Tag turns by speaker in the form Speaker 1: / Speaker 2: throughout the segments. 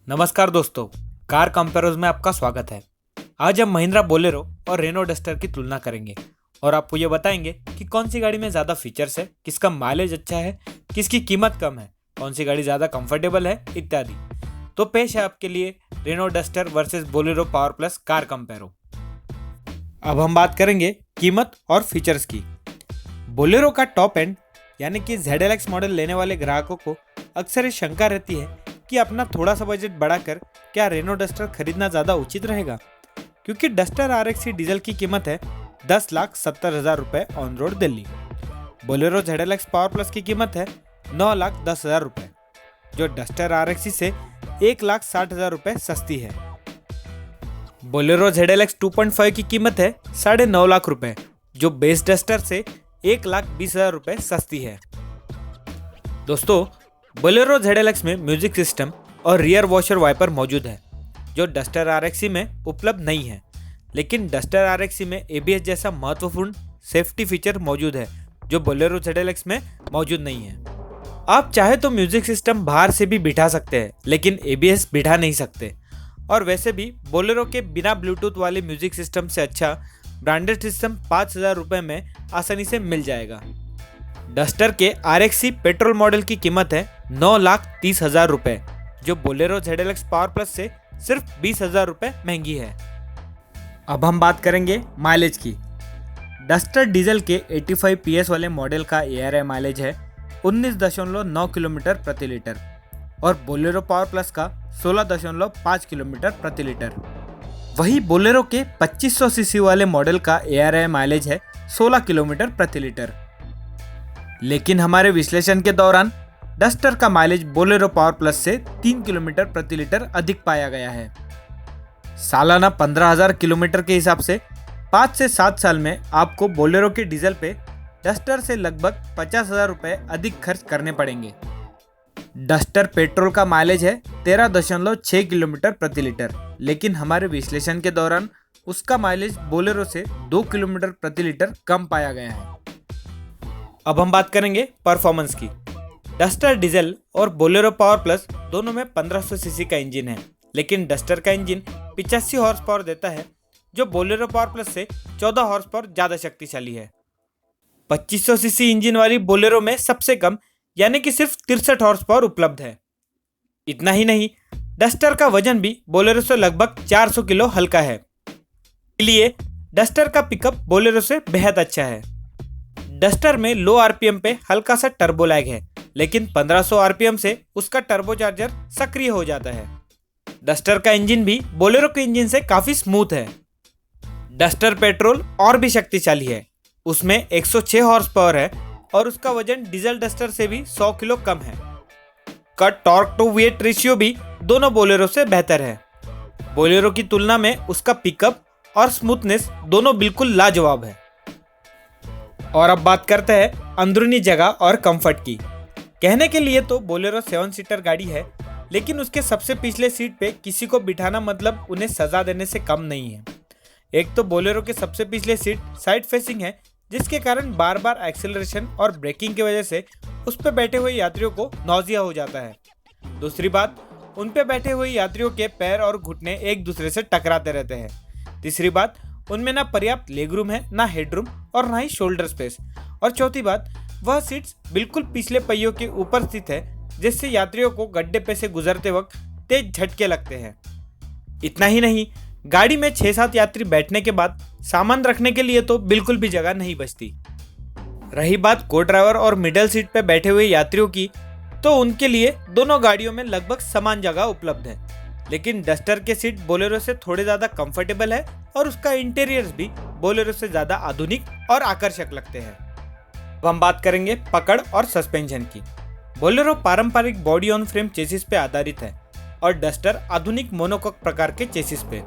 Speaker 1: नमस्कार दोस्तों, car compares में आपका स्वागत है। आज हम महिंद्रा बोलेरो और रेनो डस्टर की तुलना करेंगे और आपको ये बताएंगे कि कौन सी गाड़ी में ज़्यादा फीचर्स है, किसका माइलेज अच्छा है, किसकी कीमत कम है, कौन सी गाड़ी ज़्यादा कंफर्टेबल है इत्यादि। तो पेश है आपके लिए Renault Duster versus Bolero Power Plus car कंपेयरो। अब हम बात करेंगे कीमत और फीचर्स की। बोलेरो का टॉप एंड यानी कि ZLX मॉडल लेने वाले ग्राहकों को अक्सर ये शंका रहती है कि अपना थोड़ा सा बजट बढ़ाकर क्या रेनो डस्टर खरीदना ज़्यादा उचित रहेगा, क्योंकि डस्टर RXC डीजल की कीमत है 10,70,000 रुपये on road Delhi. Bolero ZLX power plus की कीमत है 9,10,000 रुपये, जो डस्टर RXC से 1,60,000 रुपये सस्ती है। बोलेरो ZLX 2.5 की कीमत है 9.5 लाख रुपये, जो बेस डस्टर से 1,20,000 रुपये सस्ती है। दोस्तों, बोलेरो ZLX में म्यूजिक सिस्टम और रियर वॉशर वाइपर मौजूद है, जो डस्टर RXC में उपलब्ध नहीं है। लेकिन डस्टर RXC में ABS जैसा महत्वपूर्ण सेफ्टी फीचर मौजूद है, जो बोलेरो ZLX में मौजूद नहीं है। आप चाहे तो म्यूजिक सिस्टम बाहर से भी बिठा सकते हैं, लेकिन ABS बिठा नहीं सकते। और वैसे भी बोलेरो के बिना ब्लूटूथ वाले म्यूजिक सिस्टम से अच्छा ब्रांडेड सिस्टम 5,000 रुपये में आसानी से मिल जाएगा। डस्टर के RXC पेट्रोल मॉडल की कीमत है 9,30,000 रुपये, जो बोलेरो ZLX पावर प्लस से सिर्फ 20,000 रुपये महंगी है। अब हम बात करेंगे माइलेज की। डस्टर डीजल के 85 PS वाले मॉडल का ARI माइलेज है 19.9 किलोमीटर प्रति लीटर और बोलेरो पावर प्लस का 16.5 किलोमीटर प्रति लीटर। वही बोलेरो के 2500 सीसी वाले मॉडल का ARI माइलेज है 16 किलोमीटर प्रति लीटर। लेकिन हमारे विश्लेषण के दौरान डस्टर का माइलेज बोलेरो पावर प्लस से 3 किलोमीटर प्रति लीटर अधिक पाया गया है। सालाना 15,000 किलोमीटर के हिसाब से 5 से 7 साल में आपको बोलेरो के डीजल पे डस्टर से लगभग 50,000 रुपये अधिक खर्च करने पड़ेंगे। डस्टर पेट्रोल का माइलेज है 13.6 किलोमीटर प्रति लीटर, लेकिन हमारे विश्लेषण के दौरान उसका माइलेज बोलेरो से 2 किलोमीटर प्रति लीटर कम पाया गया है। अब हम बात करेंगे परफॉर्मेंस की। डस्टर डीजल और बोलेरो पावर प्लस दोनों में 1500 सीसी का इंजन है, लेकिन डस्टर का इंजन 85 हॉर्स पावर देता है, जो बोलेरो पावर प्लस से 14 हॉर्स पावर ज़्यादा शक्तिशाली है। 2500 सीसी इंजन वाली बोलेरो में सबसे कम यानी कि सिर्फ 63 हॉर्स पावर उपलब्ध है। इतना ही नहीं, डस्टर का वजन भी बोलेरो से लगभग 400 किलो हल्का है, इसलिए डस्टर का पिकअप बोलेरो से बेहद अच्छा है। डस्टर में लो RPM पे हल्का सा टर्बो लैग है, लेकिन 1500 RPM से उसका टर्बो चार्जर सक्रिय हो जाता है। डस्टर का इंजन भी बोलेरो के इंजन से काफ़ी स्मूथ है। डस्टर पेट्रोल और भी शक्तिशाली है, उसमें 106 हॉर्स पावर है और उसका वजन डीजल डस्टर से भी 100 किलो कम है। का टॉर्क टू वेट रेशियो भी दोनों बोलेरो से बेहतर है। बोलेरो की तुलना में उसका पिकअप और स्मूथनेस दोनों बिल्कुल लाजवाब है। और अब बात करते हैं अंदरूनी जगह और कंफर्ट की। कहने के लिए तो बोलेरो 7 सीटर गाड़ी है, लेकिन उसके सबसे पिछले सीट पे किसी को बिठाना मतलब उन्हें सजा देने से कम नहीं है। एक तो बोलेरो के सबसे पिछले सीट साइड फेसिंग है, जिसके कारण बार बार एक्सेलरेशन और ब्रेकिंग की वजह से उस पर बैठे हुए यात्रियों को नौजिया हो जाता है। दूसरी बात, उन पे बैठे हुए यात्रियों के पैर और घुटने एक दूसरे से टकराते रहते हैं। तीसरी बात, उनमें ना पर्याप्त लेगरूम है, ना हेडरूम और ना ही शोल्डर स्पेस। और चौथी बात, वह सीट्स बिल्कुल पिछले पहियों के ऊपर स्थित है, जिससे यात्रियों को गड्ढे पे से गुजरते वक्त तेज झटके लगते हैं। इतना ही नहीं, गाड़ी में 6-7 यात्री बैठने के बाद सामान रखने के लिए तो बिल्कुल भी जगह नहीं बचती। रही बात को ड्राइवर और मिडल सीट पे बैठे हुए यात्रियों की, तो उनके लिए दोनों गाड़ियों में लगभग समान जगह उपलब्ध है। लेकिन डस्टर के सीट बोलेरो से थोड़े ज़्यादा कंफर्टेबल है और उसका इंटीरियर्स भी बोलेरो से ज़्यादा आधुनिक और आकर्षक लगते हैं। अब हम बात करेंगे पकड़ और सस्पेंशन की। बोलेरो पारंपरिक बॉडी ऑन फ्रेम चेसिस पे आधारित है और डस्टर आधुनिक मोनोकॉक प्रकार के चेसिस पे।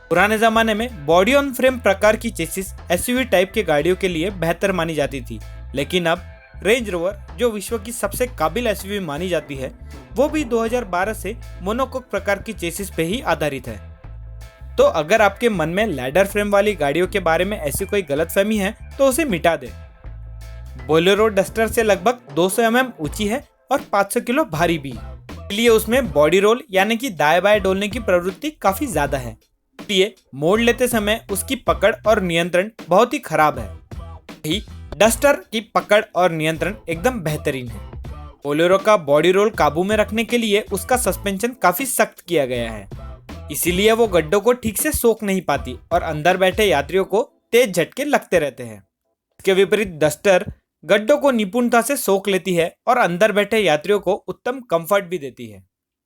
Speaker 1: पुराने ज़माने में बॉडी ऑन फ्रेम प्रकार की चेसिस SUV टाइप के गाड़ियों के लिए बेहतर मानी जाती थी, लेकिन अब रेंज रोवर, जो विश्व की सबसे काबिल SUV मानी जाती है, वो भी 2012 से मोनोकॉक प्रकार की चेसिस पे ही आधारित है। तो अगर आपके मन में लैडर फ्रेम वाली गाड़ियों के बारे में ऐसी कोई गलतफहमी है तो उसे मिटा दें। बोलेरो डस्टर से लगभग 200 mm ऊंची है और 500 किलो भारी भी। इसलिए उसमें बॉडी रोल यानी कि दाएं बाएं डोलने की प्रवृत्ति काफी ज्यादा है। इसलिए मोड़ लेते समय उसकी पकड़ और नियंत्रण बहुत ही खराब है। वही डस्टर की पकड़ और नियंत्रण एकदम बेहतरीन है। बोलेरो का बॉडी रोल काबू में रखने के लिए उसका सस्पेंशन काफी सख्त किया गया है, इसीलिए वो गड्ढों को ठीक से सोख नहीं पाती और अंदर बैठे यात्रियों को तेज झटके लगते रहते हैं। इसके विपरीत डस्टर गड्ढों को निपुणता से सोख लेती है और अंदर बैठे यात्रियों को उत्तम कंफर्ट भी देती है।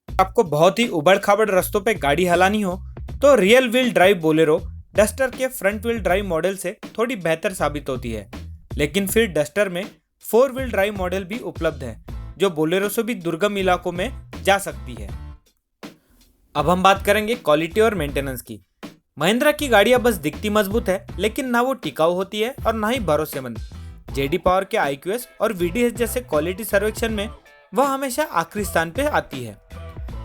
Speaker 1: आपको बहुत ही उबड़ खाबड़ रास्तों पे गाड़ी हलानी हो तो real wheel drive Bolero duster के फ्रंट व्हील ड्राइव मॉडल से थोड़ी बेहतर साबित होती है, लेकिन फिर डस्टर में 4 व्हील ड्राइव मॉडल भी उपलब्ध है जो बोलेरो से भी दुर्गम इलाकों में जा सकती है। अब हम बात करेंगे क्वालिटी और मेंटेनेंस की। महिंद्रा की गाड़ियां बस दिखती मजबूत है, लेकिन ना वो टिकाऊ होती है और ना ही भरोसेमंद। जेडी पावर के IQS और VDS जैसे क्वालिटी सर्वेक्षण में वह हमेशा आखिरी स्थान पे आती है।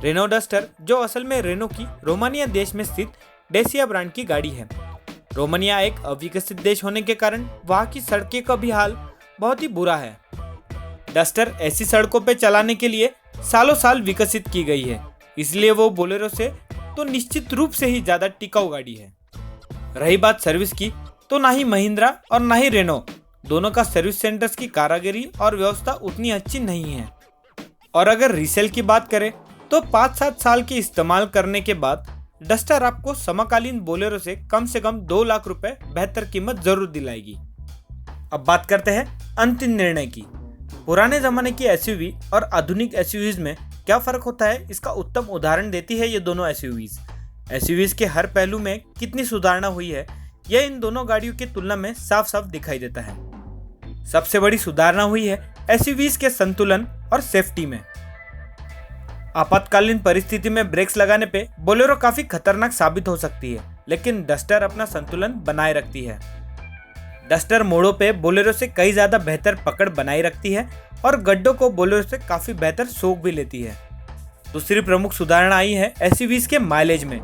Speaker 1: रेनो डस्टर, जो असल में रेनो की रोमानिया देश में स्थित डेसिया ब्रांड की गाड़ी है। रोमानिया एक अविकसित देश होने के कारण वहाँ की सड़कें का भी हाल बहुत ही बुरा है। डस्टर ऐसी सड़कों पे चलाने के लिए सालों साल विकसित की गई है, इसलिए वो बोलेरो से तो निश्चित रूप से ही ज्यादा टिकाऊ गाड़ी है। रही बात सर्विस की, तो ना ही महिंद्रा और ना ही रेनो दोनों का सर्विस सेंटर्स की कारीगरी और व्यवस्था उतनी अच्छी नहीं है। और अगर रीसेल की बात करें तो 5-7 साल के इस्तेमाल करने के बाद डस्टर आपको समकालीन बोलेरो से कम 2 लाख रुपए बेहतर कीमत जरूर दिलाएगी। अब बात करते हैं अंतिम निर्णय की। पुराने जमाने की SUV और आधुनिक SUVs में क्या फर्क होता है, इसका उत्तम उदाहरण देती है ये दोनों SUVs। SUVs के हर पहलू में कितनी सुधारणा हुई है, यह इन दोनों गाड़ियों की तुलना में साफ साफ दिखाई देता है। सबसे बड़ी सुधारणा हुई है SUVs के संतुलन और सेफ्टी में। आपातकालीन परिस्थिति में ब्रेक्स लगाने पे बोलेरो काफी खतरनाक साबित हो सकती है, लेकिन डस्टर अपना संतुलन बनाए रखती है। डस्टर मोड़ों पे बोलेरो से कई ज्यादा बेहतर पकड़ बनाए रखती है और गड्ढों को बोलेरो से काफी बेहतर सोख भी लेती है। दूसरी प्रमुख सुधारणा आई है SUVs के माइलेज में।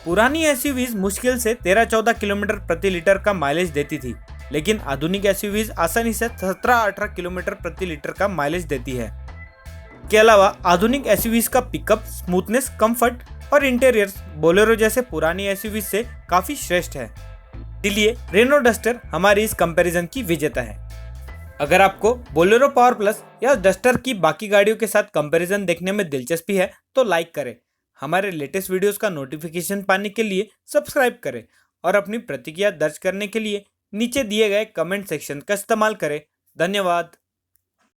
Speaker 1: पुरानी SUVs मुश्किल से 13-14 किलोमीटर प्रति लीटर का माइलेज देती थी, लेकिन आधुनिक SUVs आसानी से 17-18 किलोमीटर प्रति लीटर का माइलेज देती है। के अलावा आधुनिक SUVs का पिकअप, स्मूथनेस, कंफर्ट और इंटीरियर्स बोलेरो जैसे पुरानी SUVs से काफी श्रेष्ठ है। इसलिए रेनो डस्टर हमारी इस कंपैरिजन की विजेता है। अगर आपको बोलेरो पावर प्लस या डस्टर की बाकी गाड़ियों के साथ कंपैरिजन देखने में दिलचस्पी है तो लाइक करें, हमारे लेटेस्ट वीडियोस का नोटिफिकेशन पाने के लिए सब्सक्राइब करें और अपनी प्रतिक्रिया दर्ज करने के लिए नीचे दिए गए कमेंट सेक्शन का इस्तेमाल करें। धन्यवाद।